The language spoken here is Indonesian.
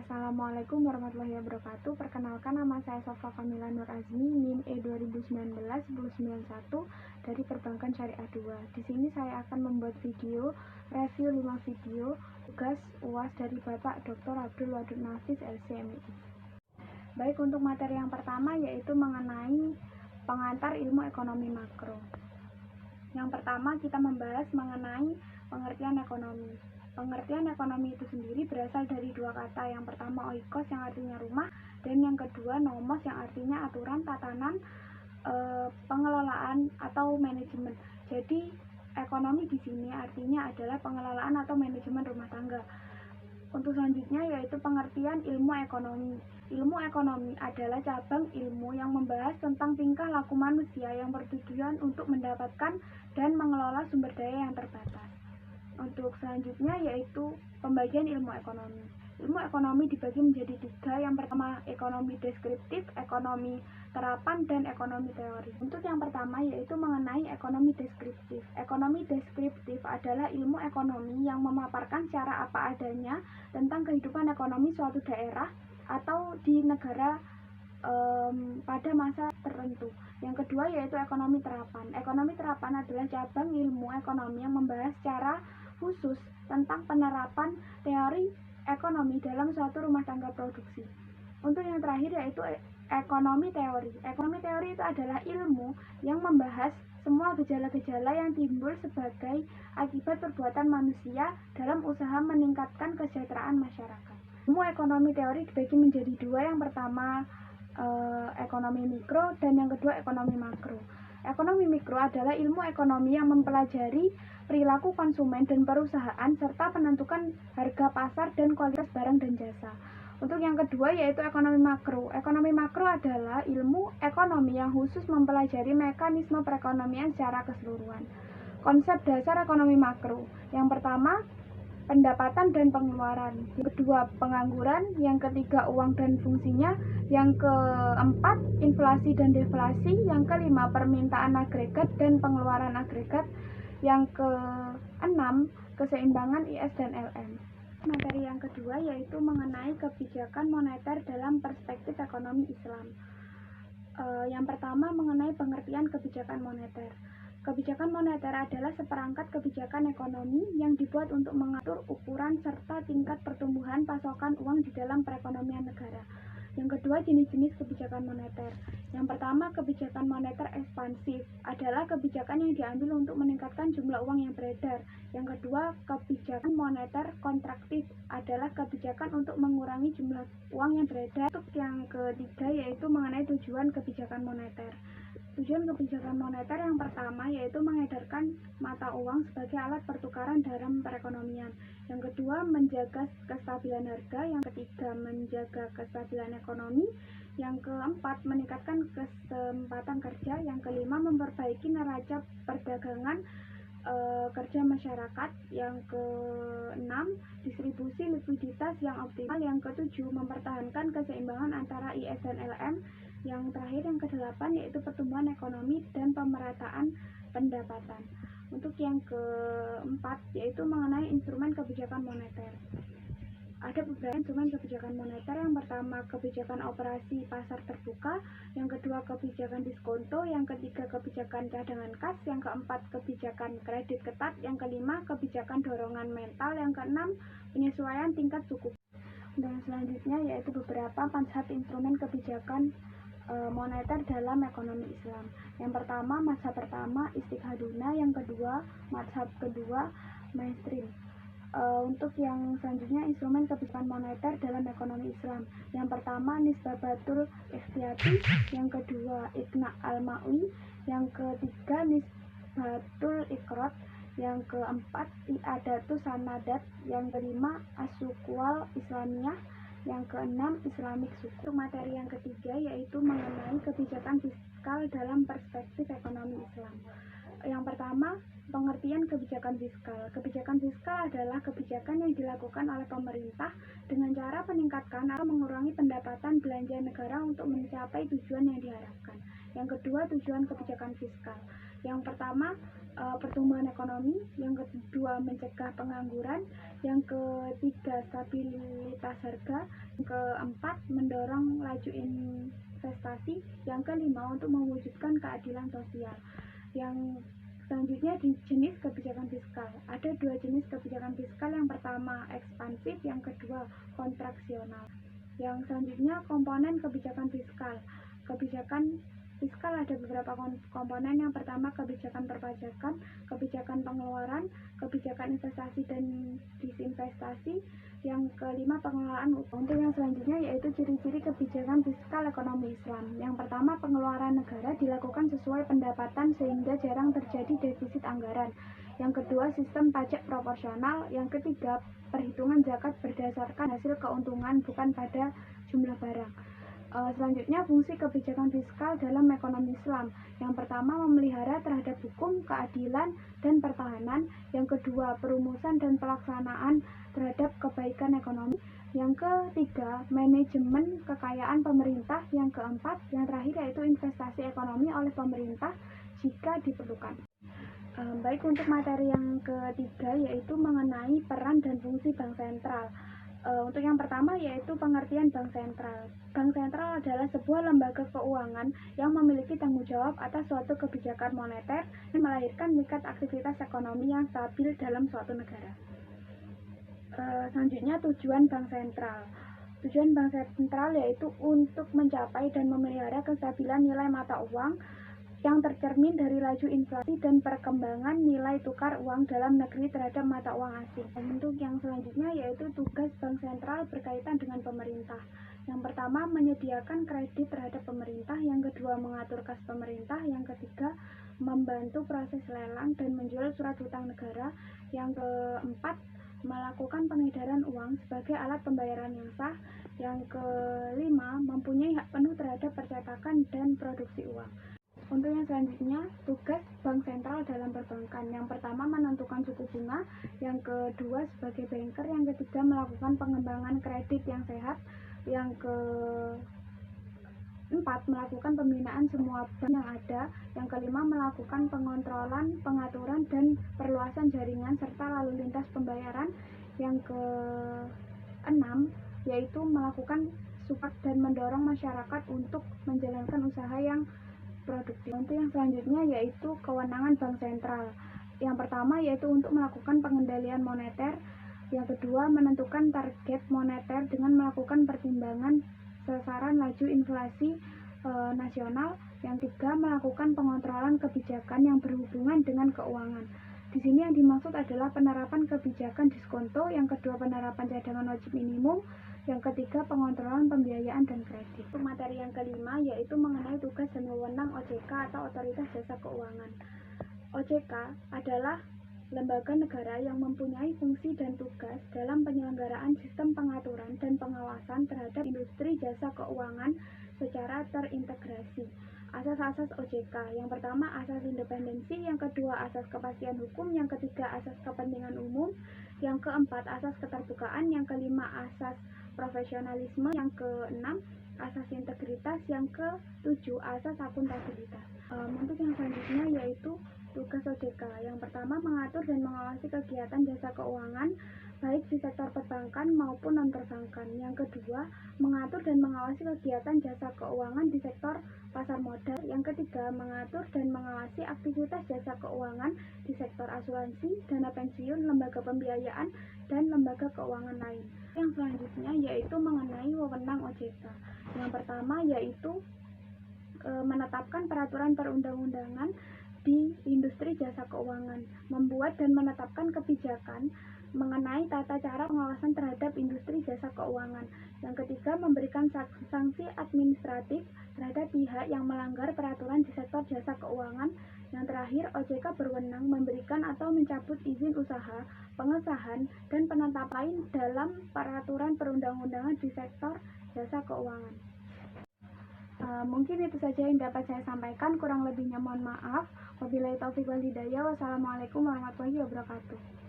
Assalamualaikum warahmatullahi wabarakatuh. Perkenalkan, nama saya Sofa Kamila Nur Azmi, NIM E2019-1091 dari Perbankan Syariah 2. Di sini saya akan membuat video review 5 video tugas UAS dari Bapak Dr. Abdul Wadud Nafis, LCMI. Baik, untuk materi yang pertama yaitu mengenai pengantar ilmu ekonomi makro. Yang pertama kita membahas mengenai pengertian ekonomi. Pengertian ekonomi itu sendiri berasal dari dua kata. Yang pertama oikos yang artinya rumah, dan yang kedua nomos yang artinya aturan, tatanan, pengelolaan atau manajemen. Jadi ekonomi di sini artinya adalah pengelolaan atau manajemen rumah tangga. Untuk selanjutnya yaitu pengertian ilmu ekonomi. Ilmu ekonomi adalah cabang ilmu yang membahas tentang tingkah laku manusia yang bertujuan untuk mendapatkan dan mengelola sumber daya yang terbatas. Untuk selanjutnya yaitu pembagian ilmu ekonomi. Ilmu ekonomi dibagi menjadi tiga. Yang pertama ekonomi deskriptif, ekonomi terapan, dan ekonomi teori. Untuk yang pertama yaitu mengenai ekonomi deskriptif. Ekonomi deskriptif adalah ilmu ekonomi yang memaparkan secara apa adanya tentang kehidupan ekonomi suatu daerah atau di negara pada masa tertentu. Yang kedua yaitu ekonomi terapan. Ekonomi terapan adalah cabang ilmu ekonomi yang membahas secara khusus tentang penerapan teori ekonomi dalam suatu rumah tangga produksi. Untuk yang terakhir yaitu ekonomi teori. Ekonomi teori itu adalah ilmu yang membahas semua gejala-gejala yang timbul sebagai akibat perbuatan manusia dalam usaha meningkatkan kesejahteraan masyarakat. Ilmu ekonomi teori dibagi menjadi dua. Yang pertama ekonomi mikro, dan yang kedua ekonomi makro. Ekonomi mikro adalah ilmu ekonomi yang mempelajari perilaku konsumen dan perusahaan serta penentukan harga pasar dan kualitas barang dan jasa. Untuk yang kedua yaitu ekonomi makro. Ekonomi makro adalah ilmu ekonomi yang khusus mempelajari mekanisme perekonomian secara keseluruhan. Konsep dasar ekonomi makro. Yang pertama pendapatan dan pengeluaran, yang kedua pengangguran, yang ketiga uang dan fungsinya, yang keempat inflasi dan deflasi, yang kelima permintaan agregat dan pengeluaran agregat, yang keenam keseimbangan IS dan LM. Materi yang kedua yaitu mengenai kebijakan moneter dalam perspektif ekonomi Islam. Yang pertama mengenai pengertian kebijakan moneter. Kebijakan moneter adalah seperangkat kebijakan ekonomi yang dibuat untuk mengatur ukuran serta tingkat pertumbuhan pasokan uang di dalam perekonomian negara. Yang kedua, jenis-jenis kebijakan moneter. Yang pertama, kebijakan moneter ekspansif adalah kebijakan yang diambil untuk meningkatkan jumlah uang yang beredar. Yang kedua, kebijakan moneter kontraktif adalah kebijakan untuk mengurangi jumlah uang yang beredar. Untuk yang ketiga yaitu mengenai tujuan kebijakan moneter. Tujuan kebijakan moneter yang pertama yaitu mengedarkan mata uang sebagai alat pertukaran dalam perekonomian. Yang kedua, menjaga kestabilan harga. Yang ketiga, menjaga kestabilan ekonomi. Yang keempat, meningkatkan kesempatan kerja. Yang kelima, memperbaiki neraca perdagangan kerja masyarakat. Yang keenam, distribusi likuiditas yang optimal. Yang ketujuh, mempertahankan keseimbangan antara IS dan LM. Yang terakhir, yang kedelapan yaitu pertumbuhan ekonomi dan pemerataan pendapatan. Untuk yang keempat yaitu mengenai instrumen kebijakan moneter. Ada beberapa instrumen kebijakan moneter. Yang pertama kebijakan operasi pasar terbuka, yang kedua kebijakan diskonto, yang ketiga kebijakan cadangan kas, yang keempat kebijakan kredit ketat, yang kelima kebijakan dorongan mental, yang keenam penyesuaian tingkat suku. Dan selanjutnya yaitu beberapa mazhab instrumen kebijakan moneter dalam ekonomi Islam. Yang pertama mazhab pertama istiqhaduna, yang kedua mazhab kedua mainstream. Untuk yang selanjutnya instrumen kebijakan moneter dalam ekonomi Islam. Yang pertama nisbatul ikhtiyati, yang kedua iqna al-ma'wi, yang ketiga nisbatul iqrad, yang keempat i'adatus sanadat, yang kelima asukwal islamiyah, yang keenam Islamic suku. Materi yang ketiga yaitu mengenai kebijakan fiskal dalam perspektif ekonomi Islam. Yang pertama, pengertian kebijakan fiskal. Kebijakan fiskal adalah kebijakan yang dilakukan oleh pemerintah dengan cara meningkatkan atau mengurangi pendapatan belanja negara untuk mencapai tujuan yang diharapkan. Yang kedua, tujuan kebijakan fiskal. Yang pertama, pertumbuhan ekonomi, yang kedua mencegah pengangguran, yang ketiga stabilitas harga, yang keempat mendorong laju investasi, yang kelima untuk mewujudkan keadilan sosial. Yang selanjutnya di jenis kebijakan fiskal. Ada dua jenis kebijakan fiskal, yang pertama ekspansif, yang kedua kontraksional. Yang selanjutnya komponen kebijakan fiskal. Kebijakan fiskal ada beberapa komponen. Yang pertama kebijakan perpajakan, kebijakan pengeluaran, kebijakan investasi dan disinvestasi, yang kelima pengelolaan utang. Untuk yang selanjutnya yaitu ciri-ciri kebijakan fiskal ekonomi Islam. Yang pertama, pengeluaran negara dilakukan sesuai pendapatan sehingga jarang terjadi defisit anggaran. Yang kedua, sistem pajak proporsional. Yang ketiga, perhitungan zakat berdasarkan hasil keuntungan bukan pada jumlah barang. Selanjutnya, fungsi kebijakan fiskal dalam ekonomi Islam. Yang pertama, memelihara terhadap hukum, keadilan, dan pertahanan. Yang kedua, perumusan dan pelaksanaan terhadap kebaikan ekonomi. Yang ketiga, manajemen kekayaan pemerintah. Yang keempat, yang terakhir yaitu investasi ekonomi oleh pemerintah jika diperlukan. Baik, untuk materi yang ketiga yaitu mengenai peran dan fungsi bank sentral. Untuk yang pertama yaitu pengertian bank sentral. Bank sentral adalah sebuah lembaga keuangan yang memiliki tanggung jawab atas suatu kebijakan moneter dan melahirkan tingkat aktivitas ekonomi yang stabil dalam suatu negara. Selanjutnya, tujuan bank sentral. Tujuan bank sentral yaitu untuk mencapai dan memelihara kestabilan nilai mata uang yang tercermin dari laju inflasi dan perkembangan nilai tukar uang dalam negeri terhadap mata uang asing. Untuk yang selanjutnya yaitu tugas bank sentral berkaitan dengan pemerintah. Yang pertama, menyediakan kredit terhadap pemerintah. Yang kedua, mengatur kas pemerintah. Yang ketiga, membantu proses lelang dan menjual surat hutang negara. Yang keempat, melakukan pengedaran uang sebagai alat pembayaran yang sah. Yang kelima, mempunyai hak penuh terhadap percetakan dan produksi uang. Untuk yang selanjutnya, tugas bank sentral dalam perbankan. Yang pertama, menentukan suku bunga. Yang kedua, sebagai banker. Yang ketiga, melakukan pengembangan kredit yang sehat. Yang keempat, melakukan pembinaan semua bank yang ada. Yang kelima, melakukan pengontrolan, pengaturan, dan perluasan jaringan serta lalu lintas pembayaran. Yang keenam, yaitu melakukan support dan mendorong masyarakat untuk menjalankan usaha yang produktif. Untuk yang selanjutnya yaitu kewenangan bank sentral. Yang pertama yaitu untuk melakukan pengendalian moneter. Yang kedua, menentukan target moneter dengan melakukan pertimbangan sasaran laju inflasi nasional. Yang ketiga, melakukan pengontrolan kebijakan yang berhubungan dengan keuangan. Di sini yang dimaksud adalah penerapan kebijakan diskonto. Yang kedua, penerapan cadangan wajib minimum. Yang ketiga, pengontrolan pembiayaan dan kredit. Untuk materi yang kelima yaitu mengenai tugas dan wewenang OJK atau Otoritas Jasa Keuangan. OJK adalah lembaga negara yang mempunyai fungsi dan tugas dalam penyelenggaraan sistem pengaturan dan pengawasan terhadap industri jasa keuangan secara terintegrasi. Asas-asas OJK. Yang pertama, asas independensi. Yang kedua, asas kepastian hukum. Yang ketiga, asas kepentingan umum. Yang keempat, asas keterbukaan. Yang kelima, asas profesionalisme. Yang keenam, asas integritas. Yang ketujuh, asas akuntabilitas. Untuk yang selanjutnya yaitu tugas OJK. Yang pertama, mengatur dan mengawasi kegiatan jasa keuangan baik di sektor perbankan maupun non-perbankan. Yang kedua, mengatur dan mengawasi kegiatan jasa keuangan di sektor pasar modal. Yang ketiga, mengatur dan mengawasi aktivitas jasa keuangan di sektor asuransi, dana pensiun, lembaga pembiayaan, dan lembaga keuangan lain. Yang selanjutnya yaitu mengenai wewenang OJK. Yang pertama yaitu menetapkan peraturan perundang-undangan di industri jasa keuangan, membuat dan menetapkan kebijakan mengenai tata cara pengawasan terhadap industri jasa keuangan. Yang ketiga, memberikan sanksi administratif terhadap pihak yang melanggar peraturan di sektor jasa keuangan. Yang terakhir, OJK berwenang memberikan atau mencabut izin usaha, pengesahan, dan penetapan dalam peraturan perundang-undangan di sektor jasa keuangan. Mungkin itu saja yang dapat saya sampaikan, kurang lebihnya mohon maaf. Wabillahi taufiq wal hidayah. Wassalamualaikum warahmatullahi wabarakatuh.